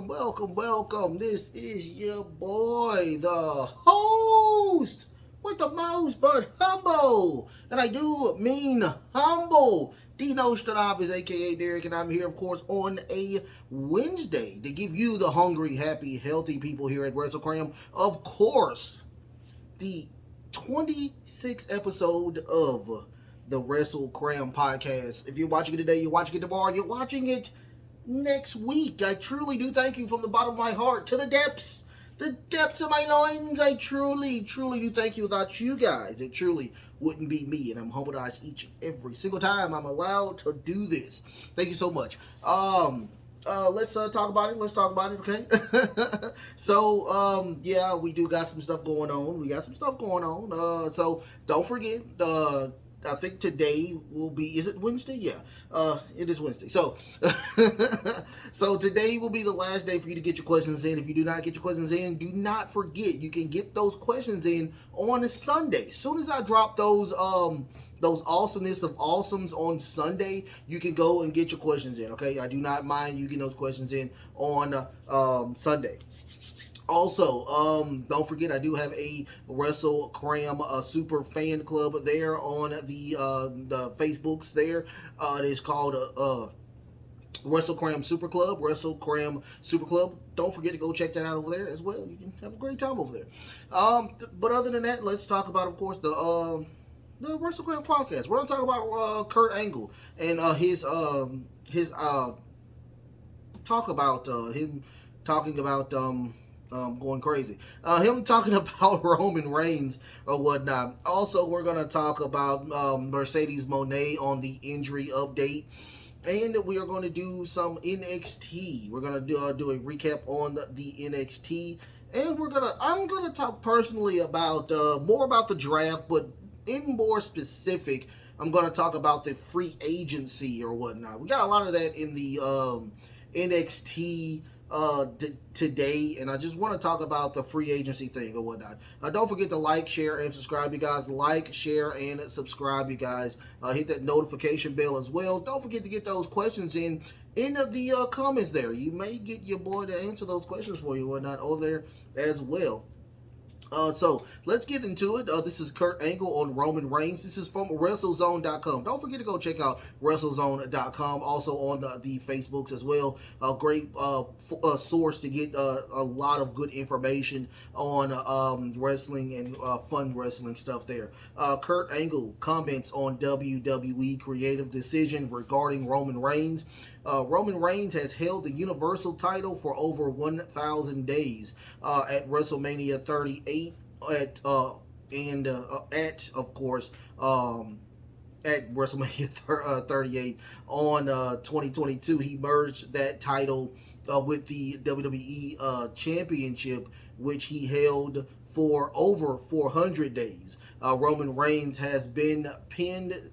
Welcome. This is your boy, the host with the most, but humble. And I do mean humble. Dino Stradavis, aka Derek, and I'm here, of course, on a Wednesday to give you the hungry, happy, healthy people here at WrestleCram, of course, the 26th episode of the WrestleCram podcast. If you're watching it today, you're watching it tomorrow, you're watching it next week. I truly do thank you from the bottom of my heart, to the depths of my loins. I truly do thank you. Without you guys, it truly wouldn't be me, and I'm humbled each and every single time I'm allowed to do this. Thank you so much. Let's talk about it. Okay. So, yeah, we do got some stuff going on. So don't forget, I think today will be, is it Wednesday? Yeah, it is Wednesday. So, so today will be the last day for you to get your questions in. If you do not get your questions in, do not forget, you can get those questions in on a Sunday. As soon as I drop those awesomeness of awesomes on Sunday, you can go and get your questions in, okay? I do not mind you getting those questions in on Sunday. Also, don't forget, I do have a WrestleCram super fan club there on the Facebooks there. It is called WrestleCram Super Club. Don't forget to go check that out over there as well. You can have a great time over there. But other than that, let's talk about, of course, the WrestleCram podcast. We're gonna talk about Kurt Angle and his talk about him talking about going crazy. Him talking about Roman Reigns or whatnot. Also, we're gonna talk about Mercedes Mone on the injury update. And we are going to do some NXT. We're going to do a recap on the NXT. And I'm gonna talk personally about more about the draft, but in more specific, I'm going to talk about the free agency or whatnot. We got a lot of that in the NXT today, and I just want to talk about the free agency thing or whatnot. Don't forget to like, share, and subscribe, you guys. Like, share, and subscribe, you guys. Hit that notification bell as well. Don't forget to get those questions in the comments there. You may get your boy to answer those questions for you or whatnot over there as well. So let's get into it. This is Kurt Angle on Roman Reigns. This is from WrestleZone.com. Don't forget to go check out WrestleZone.com. Also on the Facebooks as well. A great source to get a lot of good information on wrestling and fun wrestling stuff there. Kurt Angle comments on WWE creative decision regarding Roman Reigns. Roman Reigns has held the Universal title for over 1,000 days at WrestleMania 38 at of course at WrestleMania 38 on 2022. He merged that title with the WWE Championship, which he held for over 400 days. Roman Reigns hasn't been pinned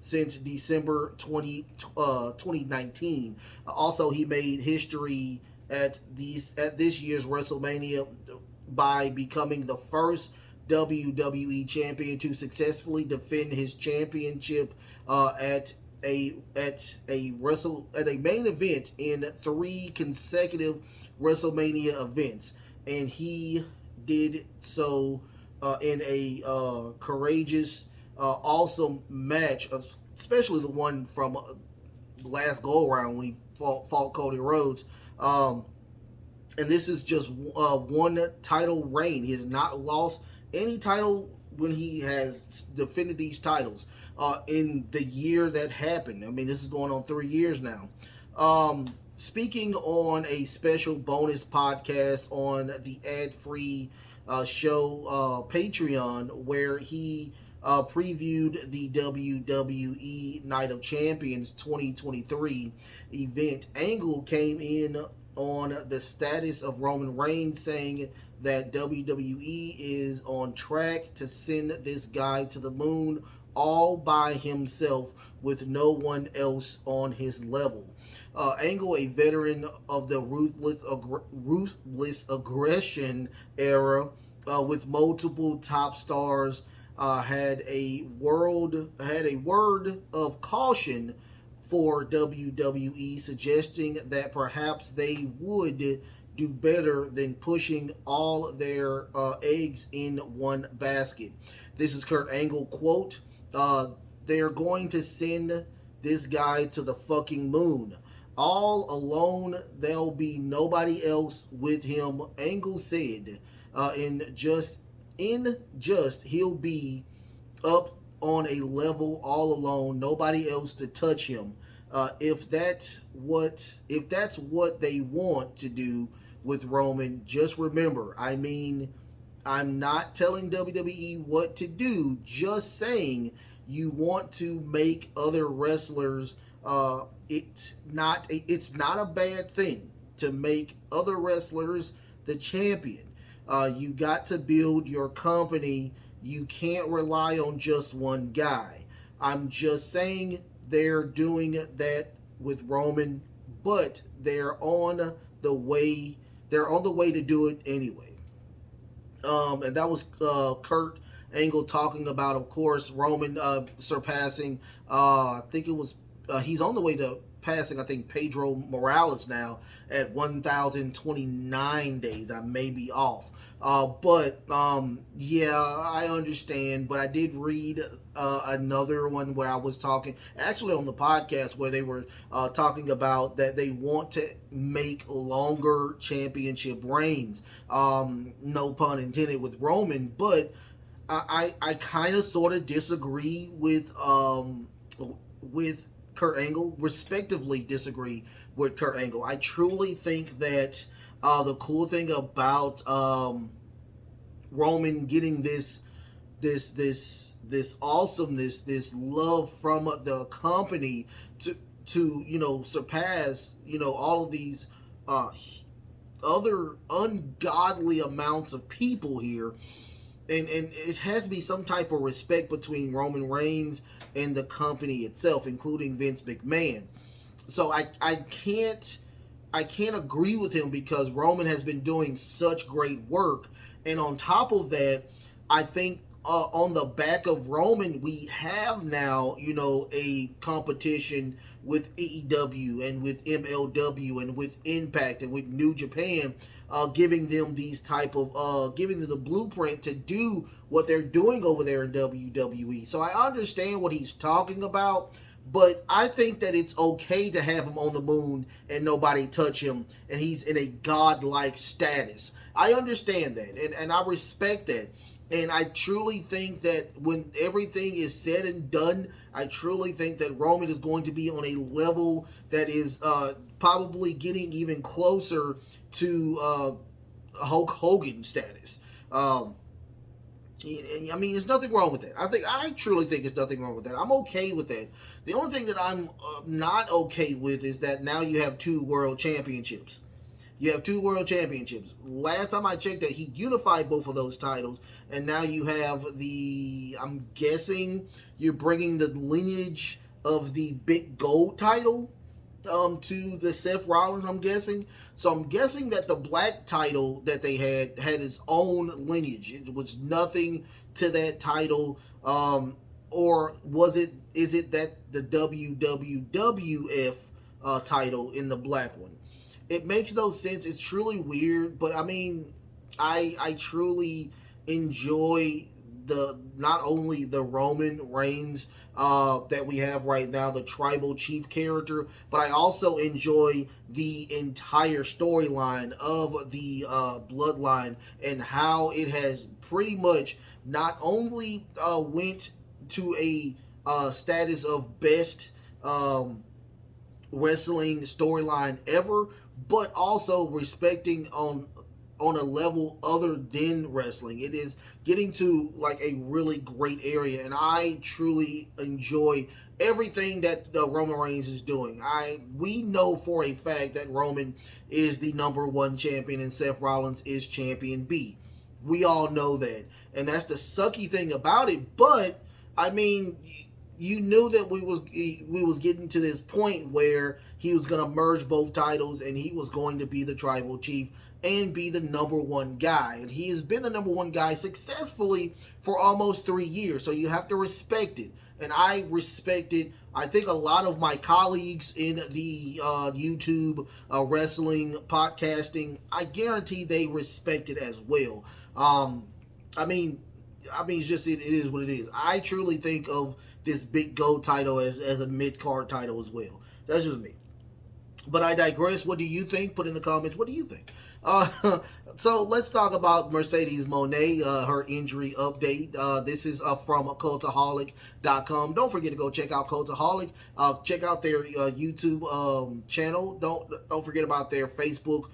since December 2019. Also, he made history at this year's WrestleMania by becoming the first WWE champion to successfully defend his championship at a main event in 3 consecutive WrestleMania events, and he did so in a courageous, awesome match, especially the one from last go around when he fought Cody Rhodes. And this is just one title reign. He has not lost any title when he has defended these titles in the year that happened. I mean, this is going on 3 years now. Speaking on a special bonus podcast on the ad-free show Patreon, where he previewed the WWE Night of Champions 2023 event, Angle came in on the status of Roman Reigns, saying that WWE is on track to send this guy to the moon all by himself with no one else on his level. Angle, a veteran of the ruthless aggression era with multiple top stars, had a word of caution for WWE, suggesting that perhaps they would do better than pushing all their eggs in one basket. This is Kurt Angle quote. They're going to send this guy to the fucking moon. All alone, there'll be nobody else with him. Angle said, in just he'll be up on a level all alone, nobody else to touch him. If that's what they want to do with Roman, just remember, I mean, I'm not telling WWE what to do, just saying you want to make other wrestlers it's not a bad thing to make other wrestlers the champion. You got to build your company. You can't rely on just one guy. I'm just saying they're doing that with Roman, but they're on the way. They're on the way to do it anyway. And that was Kurt Angle talking about, of course, Roman surpassing. I think it was he's on the way to passing, I think, Pedro Morales now at 1,029 days. I may be off. But yeah, I understand. But I did read another one where I was talking, actually on the podcast, where they were talking about that they want to make longer championship reigns. No pun intended with Roman, but I kind of sort of disagree with Kurt Angle, respectively disagree with Kurt Angle. I truly think that the cool thing about Roman getting this awesomeness, this love from the company to surpass all of these other ungodly amounts of people here. And it has to be some type of respect between Roman Reigns and the company itself, including Vince McMahon. So I can't agree with him because Roman has been doing such great work, and on top of that, I think on the back of Roman, we have now a competition with AEW and with MLW and with Impact and with New Japan. Giving them these type of giving them the blueprint to do what they're doing over there in WWE. So I understand what he's talking about, but I think that it's okay to have him on the moon and nobody touch him, and he's in a godlike status. I understand that, and I respect that. And I truly think that when everything is said and done, I truly think that Roman is going to be on a level that is probably getting even closer to Hulk Hogan status. I mean, there's nothing wrong with that. I truly think there's nothing wrong with that. I'm okay with that. The only thing that I'm not okay with is that now you have two world championships. You have two world championships. Last time I checked that, he unified both of those titles, and now you have I'm guessing you're bringing the lineage of the big gold title to the Seth Rollins, I'm guessing. So I'm guessing that the black title that they had its own lineage. It was nothing to that title. Or is it that the WWF title in the black one? It makes no sense. It's truly weird, but I mean, I truly enjoy not only the Roman Reigns that we have right now, the tribal chief character, but I also enjoy the entire storyline of the bloodline and how it has pretty much not only went to a status of best wrestling storyline ever, but also respecting on a level other than wrestling. It is getting to like a really great area, and I truly enjoy everything that Roman Reigns is doing. We know for a fact that Roman is the number one champion and Seth Rollins is champion B. We all know that, and that's the sucky thing about it. But I mean, you knew that we was getting to this point where he was going to merge both titles and he was going to be the tribal chief and be the number one guy. And he has been the number one guy successfully for almost 3 years. So you have to respect it. And I respect it. I think a lot of my colleagues in the YouTube wrestling podcasting, I guarantee they respect it as well. I mean, it's just it is what it is. I truly think of this Big Gold title as a mid card title as well. That's just me. But I digress. What do you think? Put in the comments. What do you think? So let's talk about Mercedes Mone, her injury update. This is from Cultaholic.com. Don't forget to go check out Cultaholic. Check out their YouTube channel. Don't forget about their Facebook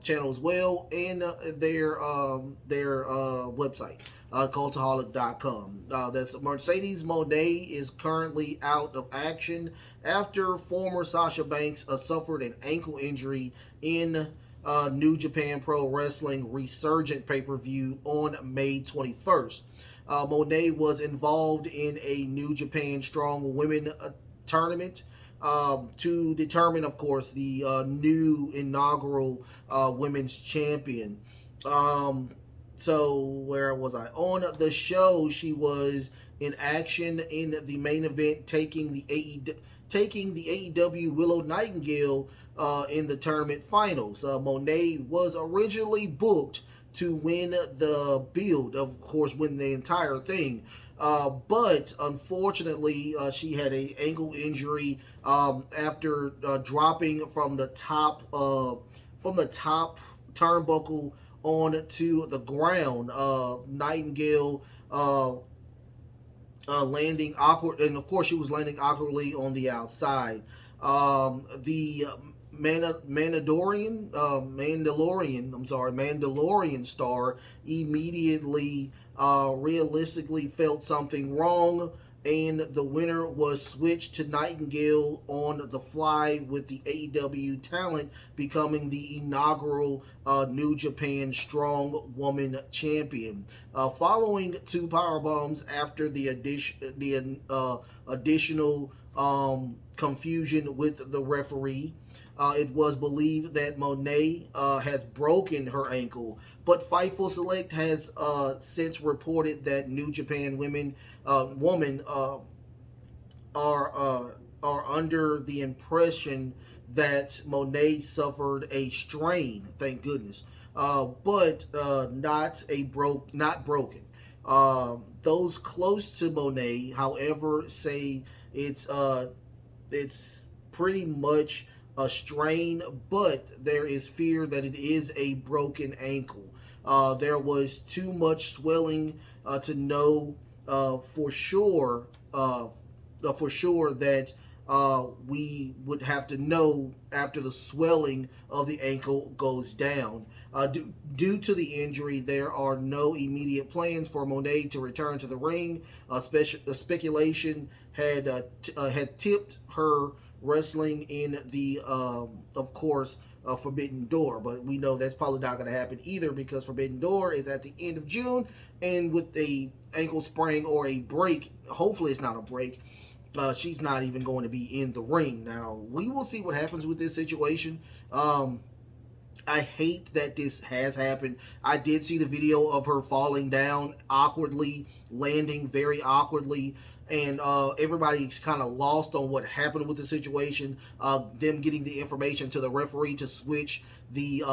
channel as well, and their website. Cultaholic.com. That's Mercedes Mone is currently out of action after former Sasha Banks suffered an ankle injury in New Japan Pro Wrestling Resurgent pay-per-view on May 21st. Mone was involved in a New Japan Strong Women tournament to determine, of course, the new inaugural women's champion. So where was I? On the show, she was in action in the main event, taking the AEW Willow Nightingale in the tournament finals. Mone was originally booked to win the build, of course, win the entire thing. But unfortunately, she had an ankle injury after dropping from the top turnbuckle onto the ground. Nightingale landing awkward, and of course she was landing awkwardly on the outside. The Mandalorian star immediately realistically felt something wrong, and the winner was switched to Nightingale on the fly, with the AEW talent becoming the inaugural New Japan Strong Woman Champion. Following two powerbombs after the additional confusion with the referee, it was believed that Mone has broken her ankle, but Fightful Select has since reported that New Japan women are under the impression that Mone suffered a strain. Thank goodness, but not broken. Those close to Mone, however, say it's pretty much a strain, but there is fear that it is a broken ankle. There was too much swelling to know for sure that we would have to know after the swelling of the ankle goes down. Due to the injury, there are no immediate plans for Mone to return to the ring. Speculation had tipped her wrestling in the, of course, Forbidden Door, but we know that's probably not going to happen either, because Forbidden Door is at the end of June, and with a ankle sprain or a break, hopefully it's not a break, she's not even going to be in the ring. Now, we will see what happens with this situation. I hate that this has happened. I did see the video of her falling down awkwardly, landing very awkwardly, and everybody's kind of lost on what happened with the situation. Them getting the information to the referee to switch the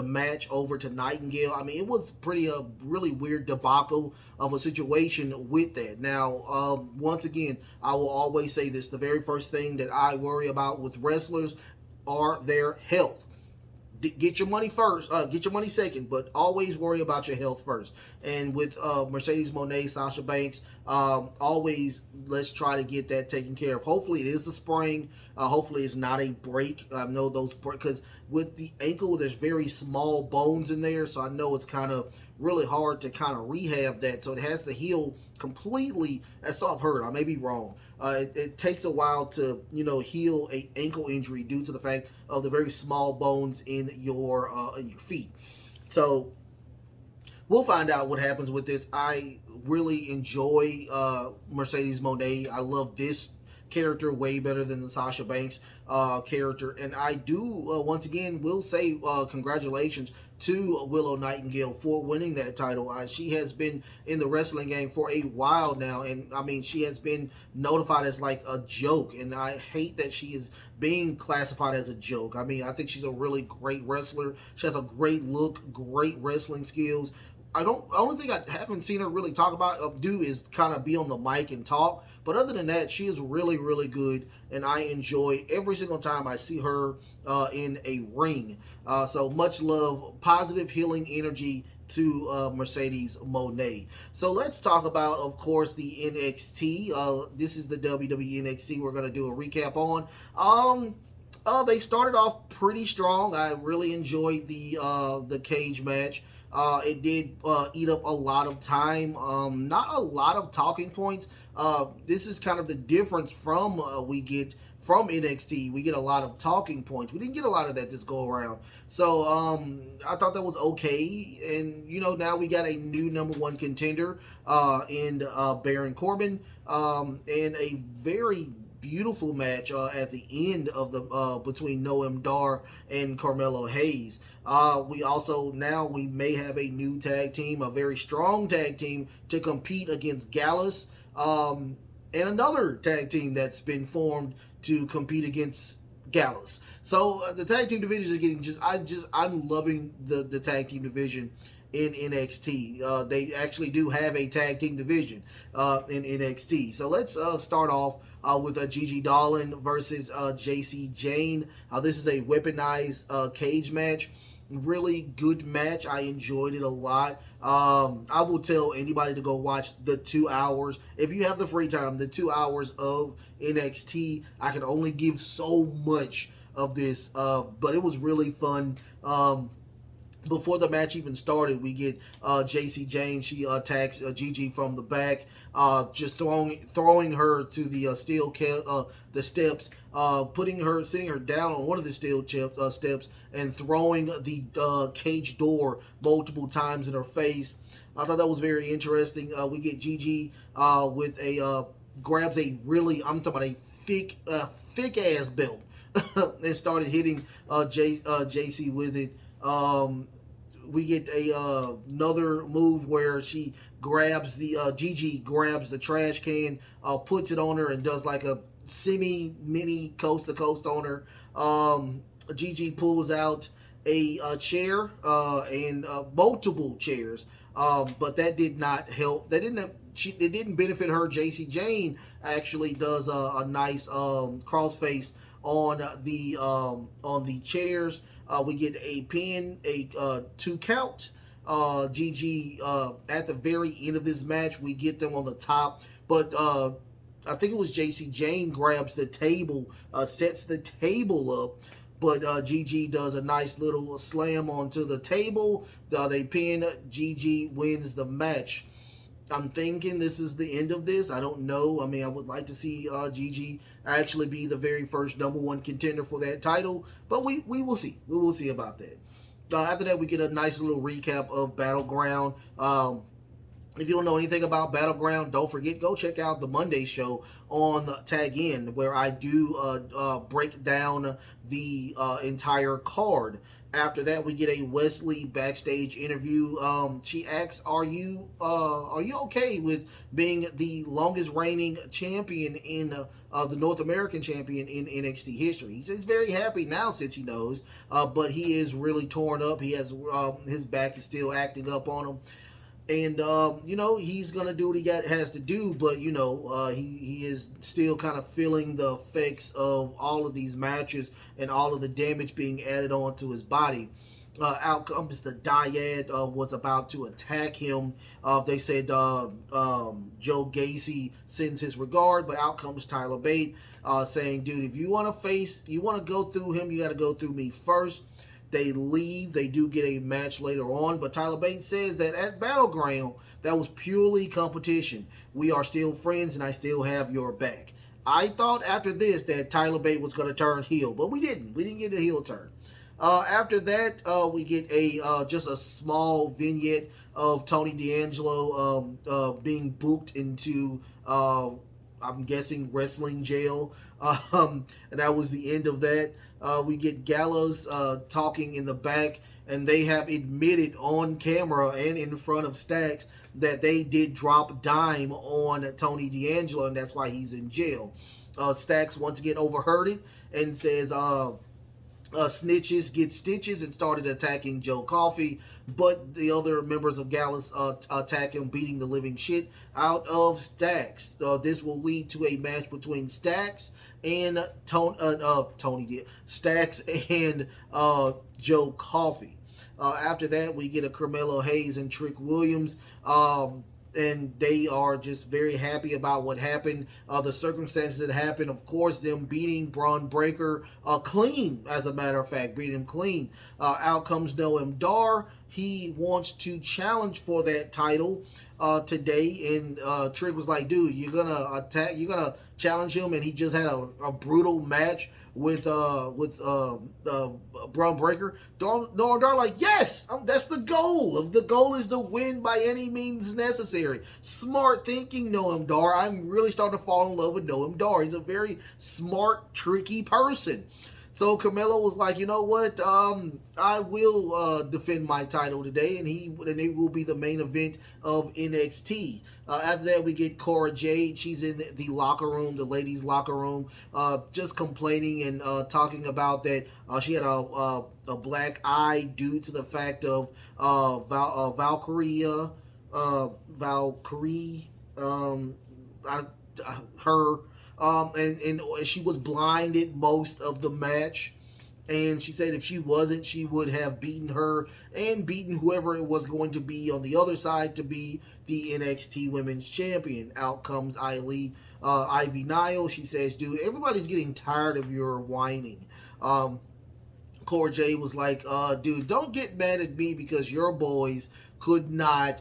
match over to Nightingale. I mean, it was really weird debacle of a situation with that. Now, once again, I will always say this: the very first thing that I worry about with wrestlers are their health. Get your money first, get your money second, but always worry about your health first. And with Mercedes Mone, Sasha Banks, always let's try to get that taken care of. Hopefully it is a sprain. Hopefully it's not a break. I know those, because with the ankle, there's very small bones in there, so I know it's kind of really hard to kind of rehab that. So it has to heal completely. That's all I've heard. I may be wrong. It takes a while to heal a ankle injury due to the fact of the very small bones in your feet. So we'll find out what happens with this. I really enjoy Mercedes Mone. I love this character way better than the Sasha Banks character. And I do, once again, will say congratulations to Willow Nightingale for winning that title. She has been in the wrestling game for a while now, and I mean, she has been notified as like a joke, and I hate that she is being classified as a joke. I mean, I think she's a really great wrestler. She has a great look, great wrestling skills. Only thing I haven't seen her really talk about do is kind of be on the mic and talk. But other than that, she is really, really good, and I enjoy every single time I see her in a ring. So much love, positive healing energy to Mercedes Mone. So let's talk about, of course, the NXT. This is the WWE NXT we're going to do a recap on. They started off pretty strong. I really enjoyed the cage match. It did eat up a lot of time. Not a lot of talking points. This is kind of the difference from we get from NXT. We get a lot of talking points. We didn't get a lot of that this go around. So I thought that was okay. And now we got a new number one contender in Baron Corbin, and a very beautiful match at the end of the between Noam Dar and Carmelo Hayes. We may have a new tag team, a very strong tag team to compete against Gallus, and another tag team that's been formed to compete against Gallus. So the tag team division is getting I'm loving the tag team division in NXT. They actually do have a tag team division in NXT. So let's start off with Gigi Dolan versus JC Jane. This is a weaponized cage match. Really good match. I enjoyed it a lot. I will tell anybody to go watch the 2 hours. If you have the free time, the 2 hours of NXT. I can only give so much of this, but it was really fun. Before the match even started, we get JC Jane. She attacks Gigi from the back, just throwing her to the the steps, sitting her down on one of the steel steps, and throwing the cage door multiple times in her face. I thought that was very interesting. We get Gigi with grabs a really, I'm talking about a thick ass belt, and started hitting JC with it. We get another move where she grabs Gigi grabs the trash can, puts it on her, and does like a mini coast to coast on her. Gigi pulls out a chair and multiple chairs, but that did not help. It didn't benefit her. JC Jane actually does a nice crossface on the chairs. We get a pin, a 2 count. Gigi at the very end of this match, we get them on the top, but I think it was JC Jane grabs the table, sets the table up, but Gigi does a nice little slam onto the table. They pin. Gigi wins the match. I'm thinking this is the end of this. I don't know. I mean, I would like to see Gigi actually be the very first number one contender for that title, but we will see. We will see about that. After that, we get a nice little recap of Battleground. If you don't know anything about Battleground, don't forget, go check out the Monday show on Tag In, where I do break down the entire card. After that, we get a Wesley backstage interview. She asks, "Are you okay with being the longest reigning champion in the North American champion in NXT history?" He says he's very happy now since he knows, but he is really torn up. He has his back is still acting up on him. And he's gonna do what he has to do, but he is still kind of feeling the effects of all of these matches and all of the damage being added on to his body. Out comes the Dyad, was about to attack him. They said Joe Gacy sends his regard, but out comes Tyler Bate, saying, "Dude, if you want to go through him, you got to go through me first." They leave. They do get a match later on, but Tyler Bate says that at Battleground, that was purely competition. We are still friends, and I still have your back. I thought after this that Tyler Bate was going to turn heel, but we didn't. We didn't get a heel turn. After that, we get just a small vignette of Tony D'Angelo being booked into I'm guessing wrestling jail. And that was the end of that. We get Gallows talking in the back, and they have admitted on camera and in front of Stacks that they did drop dime on Tony D'Angelo, and that's why he's in jail. Stacks once again overheard it and says, snitches get stitches, and started attacking Joe Coffey, but the other members of Gallus attack him, beating the living shit out of Stacks. This will lead to a match between Stacks and Stacks and Joe Coffey. After that, we get a Carmelo Hayes and Trick Williams. And they are just very happy about what happened. The circumstances that happened, of course, them beating Braun Breaker clean, as a matter of fact, beating him clean. Out comes Noam Dar. He wants to challenge for that title today, and Trick was like, dude, you're gonna challenge him, and he just had a brutal match with Braun Breaker. Noam Dar like, yes, that's the goal. The goal is to win by any means necessary. Smart thinking, Noam Dar. I'm really starting to fall in love with Noam Dar. He's a very smart, tricky person. So Carmelo was like, you know what? I will defend my title today, and it will be the main event of NXT. After that, we get Cora Jade. She's in the locker room, the ladies' locker room, just complaining and talking about that she had a black eye due to the fact of Valkyrie, her. And she was blinded most of the match. And she said if she wasn't, she would have beaten her and beaten whoever it was going to be on the other side to be the NXT Women's Champion. Out comes Ivy Nile. She says, dude, everybody's getting tired of your whining. Cora Jade was like, dude, don't get mad at me because your boys could not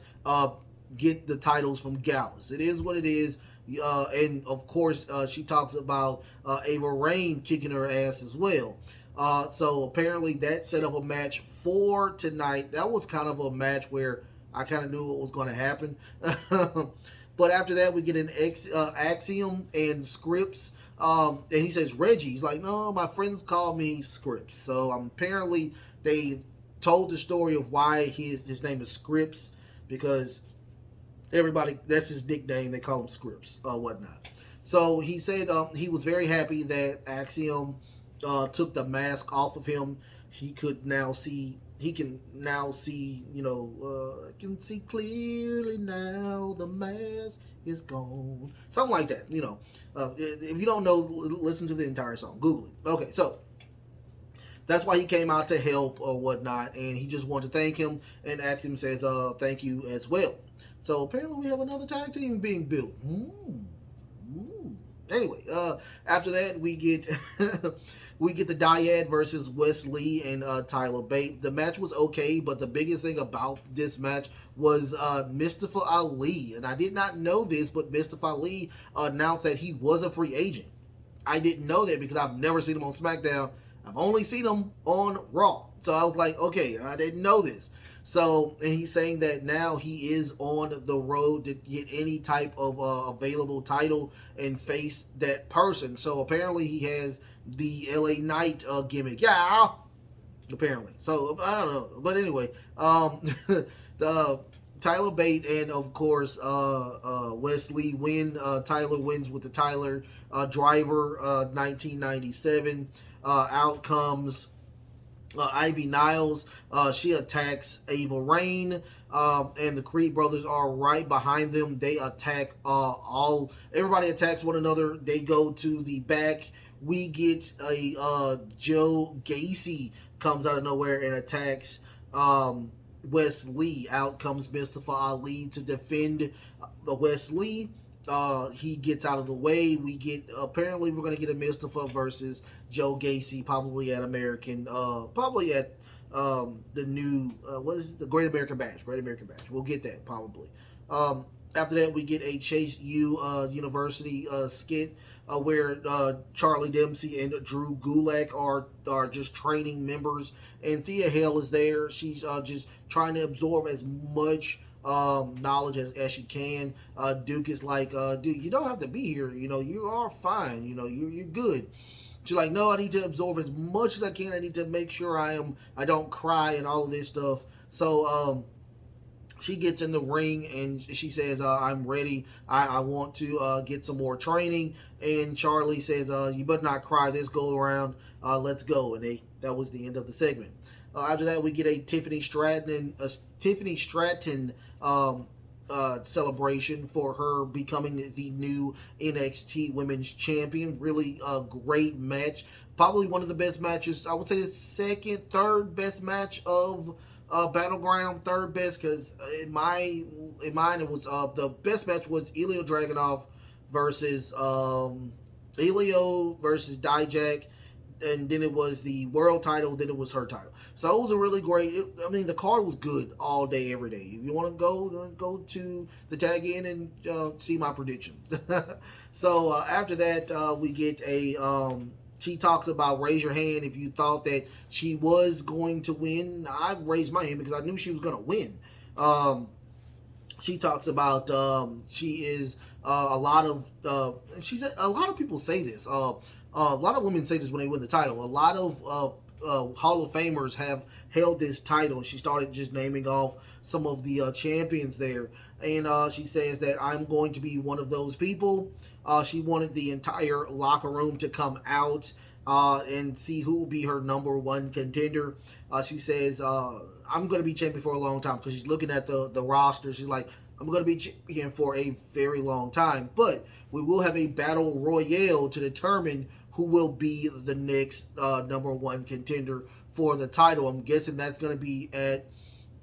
get the titles from Gallus. It is what it is. And of course, she talks about Ava Rain kicking her ass as well. So apparently that set up a match for tonight. That was kind of a match where I kind of knew what was going to happen. But after that, we get an Axiom and Scripps. And he says, Reggie. He's like, no, my friends call me Scripps. So apparently they told the story of why his name is Scripps, because everybody, that's his nickname. They call him Scripps or whatnot. So he said he was very happy that Axiom took the mask off of him. He can now see, I can see clearly now, the mask is gone. Something like that, If you don't know, listen to the entire song. Google it. Okay, so that's why he came out to help or whatnot, and he just wanted to thank him, and Axiom says thank you as well. So apparently we have another tag team being built. Anyway, after that we get the Dyad versus Wes Lee and Tyler Bate. The match was okay, but the biggest thing about this match was Mustafa Ali. And I did not know this, but Mustafa Ali announced that he was a free agent. I didn't know that because I've never seen him on SmackDown. I've only seen him on Raw. So I was like, okay, I didn't know this. So, and he's saying that now he is on the road to get any type of available title and face that person. So apparently he has the LA Knight gimmick. Yeah, apparently. So I don't know, but anyway, the Tyler Bate and of course Wes Lee win. Tyler wins with the Tyler Driver 1997. Out comes Ivy Niles. She attacks Ava Rain, and the Creed brothers are right behind them. They attack everybody attacks one another. They go to the back. We get a Joe Gacy comes out of nowhere and attacks Wes Lee. Out comes Mustafa Ali to defend the Wes Lee. He gets out of the way. Apparently we're going to get a Mustafa versus Joe Gacy, probably at American, probably at the new, what is it? The Great American Bash. We'll get that probably. After that, we get a Chase U University skit where Charlie Dempsey and Drew Gulak are just training members, and Thea Hale is there. She's just trying to absorb as much knowledge as she can. Duke is like, dude, you don't have to be here. You are fine. You're good. She's like, no, I need to absorb as much as I can. I need to make sure I don't cry and all of this stuff. So she gets in the ring and she says, I'm ready. I want to get some more training. And Charlie says, you better not cry this go around. Let's go. And that was the end of the segment. After that, we get a Tiffany Stratton celebration for her becoming the new NXT Women's Champion. Really a great match. Probably one of the best matches. I would say the second, third best match of Battleground. Third best, because in mine it was the best match was Ilya Dragunov versus Elio versus Dijak, and then it was the world title, then it was her title. So it was a really great, the card was good all day, every day. If you want to go to the tag in and see my prediction. So after that, we get she talks about raise your hand if you thought that she was going to win. I raised my hand because I knew she was going to win. She talks about she is a lot of, she said a lot of people say this. A lot of women say this when they win the title. A lot of Hall of Famers have held this title. And she started just naming off some of the champions there. And she says that I'm going to be one of those people. She wanted the entire locker room to come out and see who will be her number one contender. She says, I'm going to be champion for a long time, because she's looking at the roster. She's like, I'm going to be champion for a very long time. But we will have a battle royale to determine who will be the next number one contender for the title. I'm guessing that's going to be at,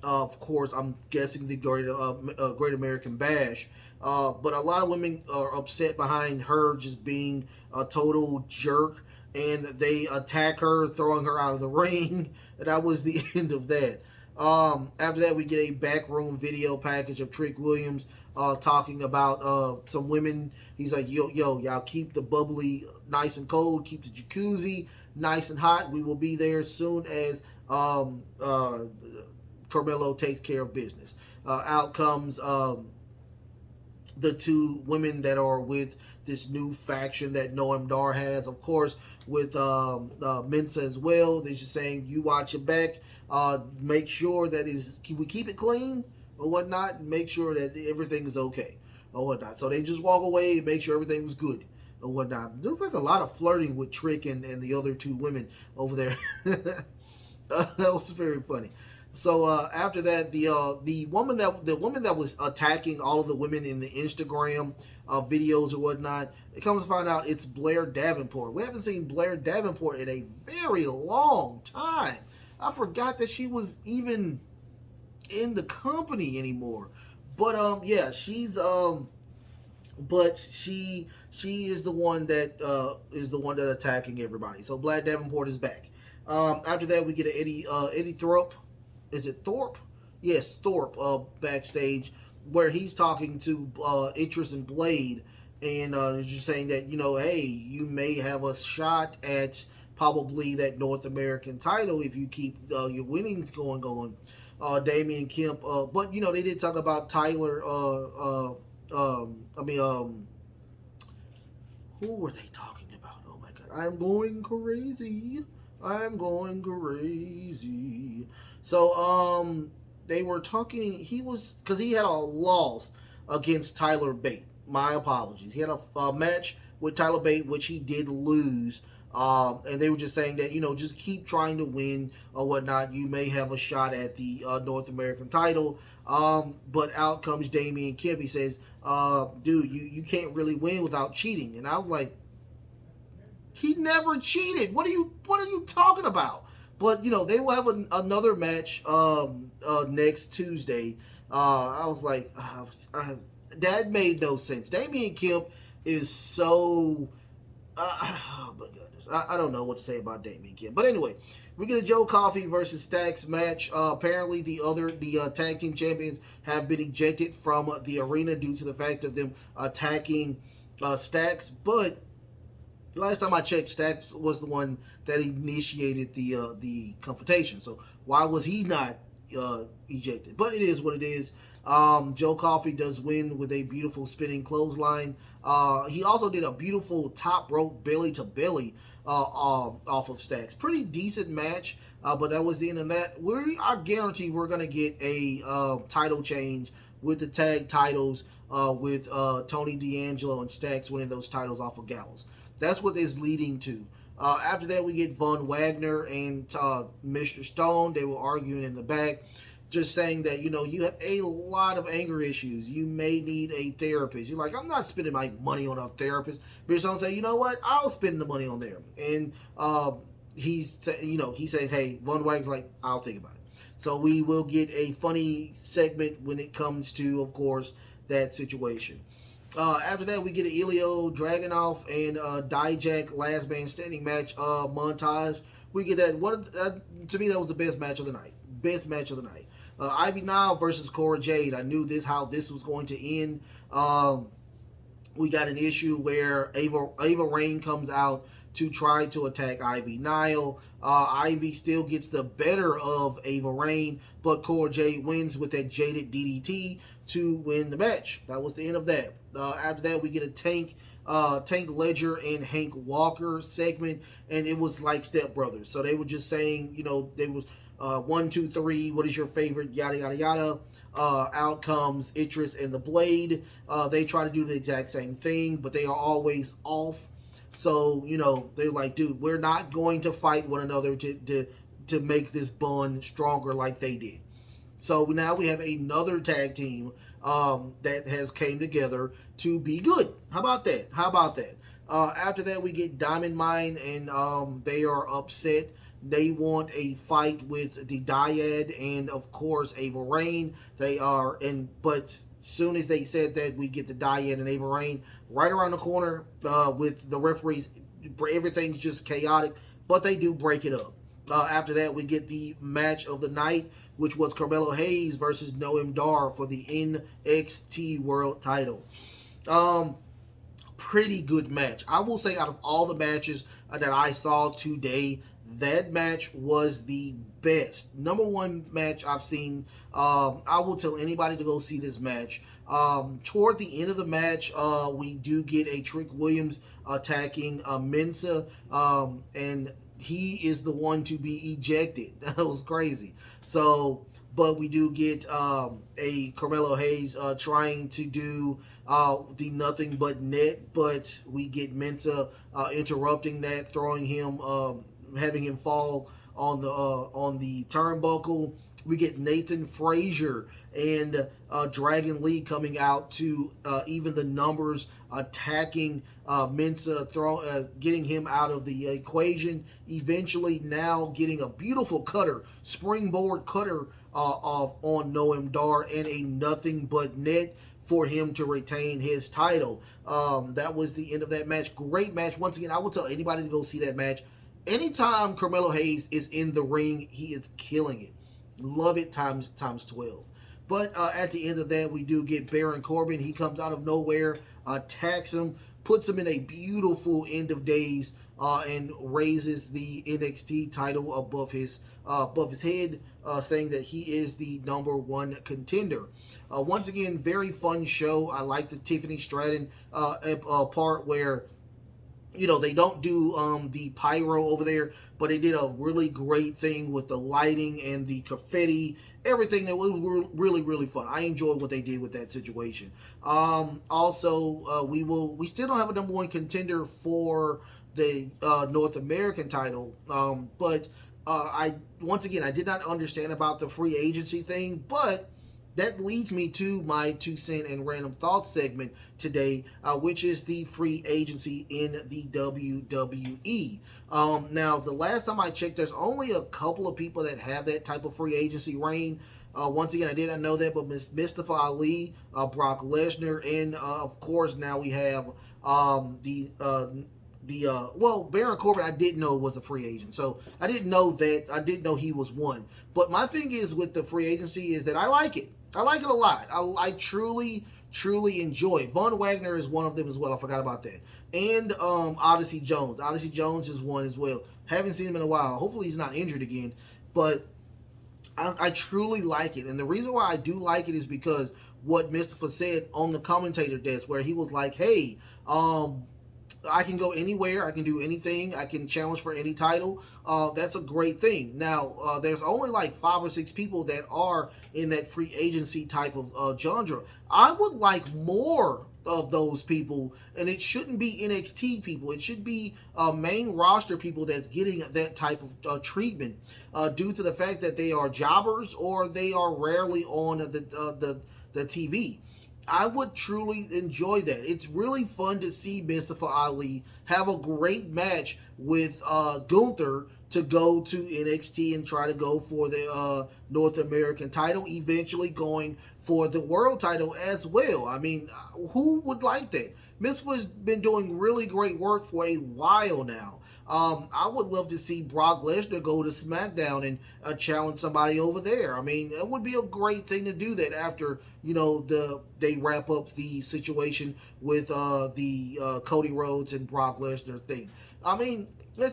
of course, I'm guessing the Great American Bash. But a lot of women are upset behind her just being a total jerk, and they attack her, throwing her out of the ring. And that was the end of that. After that, we get a backroom video package of Trick Williams talking about some women. He's like, yo, y'all keep the bubbly nice and cold, keep the jacuzzi nice and hot. We will be there as soon as Carmelo takes care of business. Out comes the two women that are with this new faction that Noam Dar has, of course, with Mensa as well. They're just saying, you watch your back, make sure that we keep it clean or whatnot, make sure that everything is okay or whatnot. So they just walk away and make sure everything was good or whatnot. It looks like a lot of flirting with Trick and the other two women over there. That was very funny. So after that, the woman that was attacking all of the women in the Instagram videos or whatnot, it comes to find out it's Blair Davenport. We haven't seen Blair Davenport in a very long time. I forgot that she was even in the company anymore. But yeah, she's but she is the one that attacking everybody. So Blair Davenport is back. After that, we get an Eddie Thorpe. Is it Thorpe? Yes, Thorpe backstage, where he's talking to Idris and Blade, and just saying that, hey, you may have a shot at probably that North American title if you keep your winnings going on. Damian Kemp, but they did talk about Tyler. Who were they talking about? Oh my God, I'm going crazy. So they were talking. Because he had a loss against Tyler Bate. My apologies. He had a match with Tyler Bate, which he did lose. And they were just saying that, just keep trying to win or whatnot. You may have a shot at the North American title. But out comes Damian Kemp. He says, dude, you can't really win without cheating. And I was like, he never cheated. What are you talking about? But they will have another match next Tuesday. I was like, that made no sense. Damian Kemp is so. Oh my goodness, I don't know what to say about Damian Kemp. But anyway, we get a Joe Coffey versus Stacks match. Apparently, the tag team champions have been ejected from the arena due to the fact of them attacking Stacks, but last time I checked, Stacks was the one that initiated the confrontation. So why was he not ejected? But it is what it is. Joe Coffey does win with a beautiful spinning clothesline. He also did a beautiful top rope belly to belly off of Stacks. Pretty decent match, but that was the end of that. I guarantee we're going to get a title change with the tag titles with Tony D'Angelo and Stacks winning those titles off of Gallows. That's what it's leading to. After that, we get Von Wagner and Mr. Stone. They were arguing in the back, just saying that, you have a lot of anger issues. You may need a therapist. You're like, I'm not spending my money on a therapist. Mr. Stone said, you know what? I'll spend the money on there. And he said, hey, Von Wagner's like, I'll think about it. So we will get a funny segment when it comes to, of course, that situation. After that, we get an Ilya Dragunov and Dijak last man standing match montage. We get that. To me, that was the best match of the night. Best match of the night. Ivy Nile versus Cora Jade. I knew how this was going to end. We got an issue where Ava Raine comes out to try to attack Ivy Nile. Ivy still gets the better of Ava Raine, but Cora Jade wins with that jaded DDT to win the match. That was the end of that. After that, we get a Tank Ledger and Hank Walker segment, and it was like Step Brothers. So they were just saying, they was 1, 2, 3. What is your favorite? Yada yada yada. Out comes Idris and the Blade. They try to do the exact same thing, but they are always off. So they're like, dude, we're not going to fight one another to make this bond stronger like they did. So now we have another tag team that has came together to be good. How about that? After that, we get Diamond Mine, and they are upset. They want a fight with the Dyad and, of course, Ava Raine. But soon as they said that, we get the Dyad and Ava Raine right around the corner with the referees. Everything's just chaotic, but they do break it up. After that, we get the match of the night, which was Carmelo Hayes versus Noam Dar for the NXT World Title. Pretty good match. I will say, out of all the matches that I saw today, that match was the best. Number one match I've seen. I will tell anybody to go see this match. Toward the end of the match, we do get a Trick Williams attacking Mensa, and he is the one to be ejected. That was crazy. So, but we do get a Carmelo Hayes trying to do the nothing but net, but we get Mensa interrupting that, throwing him, having him fall on the turnbuckle. We get Nathan Frazier and Dragon Lee coming out to even the numbers, attacking Mensa, getting him out of the equation. Eventually, now getting a beautiful springboard cutter off on Noam Dar, and a nothing but net for him to retain his title. That was the end of that match. Great match. Once again, I will tell anybody to go see that match. Anytime Carmelo Hayes is in the ring, he is killing it. Love it times 12. But at the end of that, we do get Baron Corbin. He comes out of nowhere, attacks him, puts him in a beautiful end of days, and raises the NXT title above his head, saying that he is the number one contender. Once again, very fun show. I like the Tiffany Stratton part where they don't do the pyro over there, but they did a really great thing with the lighting and the confetti, everything. That was really, really fun. I enjoyed what they did with that situation. Also, we still don't have a number one contender for the North American title, but I did not understand about the free agency thing, but that leads me to my 2 cent and random thoughts segment today, which is the free agency in the WWE. Now, the last time I checked, there's only a couple of people that have that type of free agency reign. Once again, I did not know that, but Mustafa Ali, Brock Lesnar, and of course now we have Baron Corbin. I didn't know was a free agent, so I didn't know that. I didn't know he was one. But my thing is with the free agency is that I like it. I like it a lot. I truly enjoy it. Von Wagner is one of them as well. I forgot about that. And Odyssey Jones. Odyssey Jones is one as well. Haven't seen him in a while. Hopefully he's not injured again. But I truly like it, and the reason why I do like it is because what Mustafa said on the commentator desk, where he was like, "Hey, I can go anywhere. I can do anything. I can challenge for any title. That's a great thing." Now, there's only like 5 or 6 people that are in that free agency type of genre. I would like more of those people, and it shouldn't be NXT people. It should be main roster people that's getting that type of treatment, due to the fact that they are jobbers or they are rarely on the TV. I would truly enjoy that. It's really fun to see Mustafa Ali have a great match with Gunther to go to NXT and try to go for the North American title, eventually going for the world title as well. I mean, who would like that? Mustafa's been doing really great work for a while now. I would love to see Brock Lesnar go to SmackDown and challenge somebody over there. I mean, it would be a great thing to do that after they wrap up the situation with the Cody Rhodes and Brock Lesnar thing. I mean,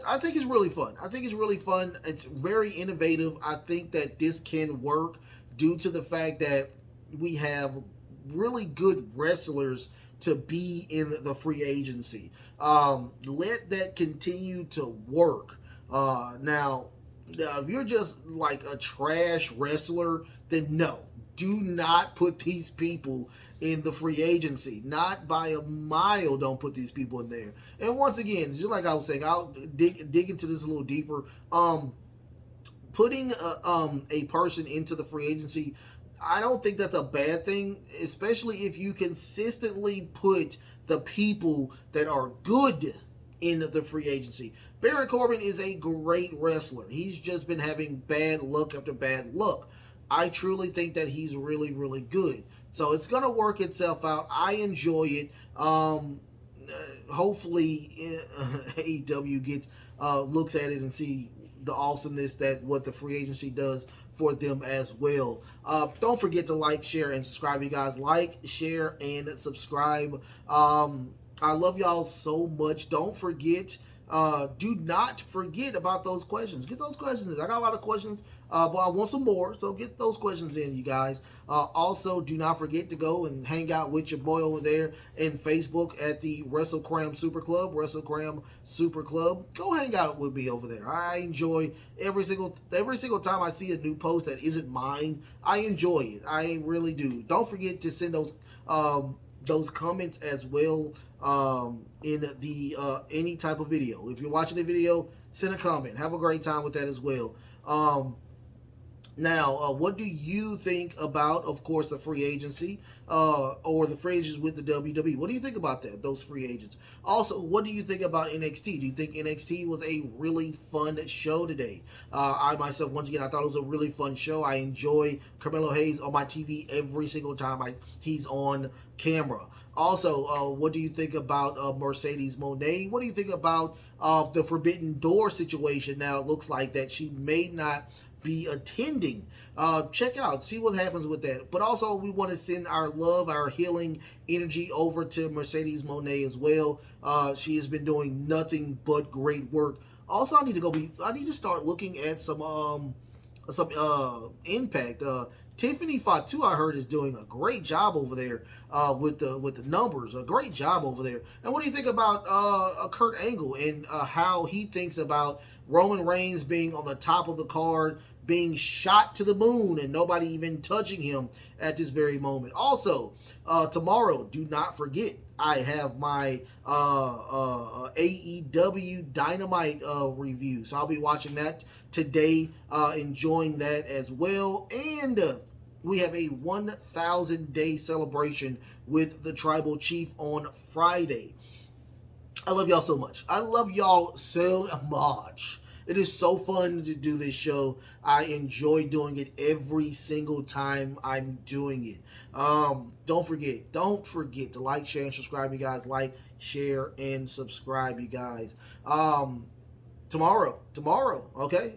I think it's really fun. I think it's really fun. It's very innovative. I think that this can work due to the fact that we have really good wrestlers to be in the free agency. Let that continue to work. Now, if you're just like a trash wrestler, then no, do not put these people in the free agency. Not by a mile, don't put these people in there. And once again, just like I was saying, I'll dig into this a little deeper. Putting a person into the free agency, I don't think that's a bad thing, especially if you consistently put the people that are good in the free agency. Baron Corbin is a great wrestler. He's just been having bad luck after bad luck. I truly think that he's really, really good. So it's going to work itself out. I enjoy it. Hopefully, AEW gets looks at it and see the awesomeness that what the free agency does for them as well. Don't forget to like, share, and subscribe, you guys. Like, share, and subscribe. I love y'all so much. Don't forget. Do not forget about those questions. Get those questions in. I got a lot of questions, but I want some more, so get those questions in, you guys. Also, do not forget to go and hang out with your boy over there in Facebook at the WrestleCram Super Club. WrestleCram Super Club. Go hang out with me over there. I enjoy every single time I see a new post that isn't mine. I enjoy it. I really do. Don't forget to send those comments as well in the any type of video. If you're watching the video, send a comment. Have a great time with that as well. Now, what do you think about, of course, the free agency or the free agents with the WWE? What do you think about that, those free agents? Also, what do you think about NXT? Do you think NXT was a really fun show today? I myself, once again, I thought it was a really fun show. I enjoy Carmelo Hayes on my TV every single time he's on camera. Also, what do you think about Mercedes Mone? What do you think about the Forbidden Door situation? Now, it looks like that she may not be attending. Check out, see what happens with that. But also, we want to send our love, our healing energy over to Mercedes Mone as well. She has been doing nothing but great work. Also, I need to start looking at some Impact. Tiffany Fatu, I heard, is doing a great job over there with the numbers. A great job over there. And what do you think about Kurt Angle and how he thinks about Roman Reigns being on the top of the card, being shot to the moon, and nobody even touching him at this very moment? Also, tomorrow, do not forget, I have my AEW Dynamite review. So I'll be watching that today, enjoying that as well. And we have a 1,000-day celebration with the Tribal Chief on Friday. I love y'all so much. I love y'all so much. It is so fun to do this show. I enjoy doing it every single time I'm doing it. Don't forget to like, share, and subscribe, you guys. Like, share, and subscribe, you guys. Tomorrow, okay?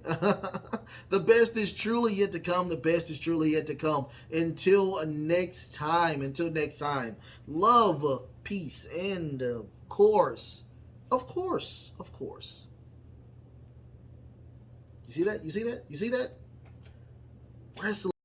The best is truly yet to come. The best is truly yet to come. Until next time, love, peace, and of course. You see that? wrestling.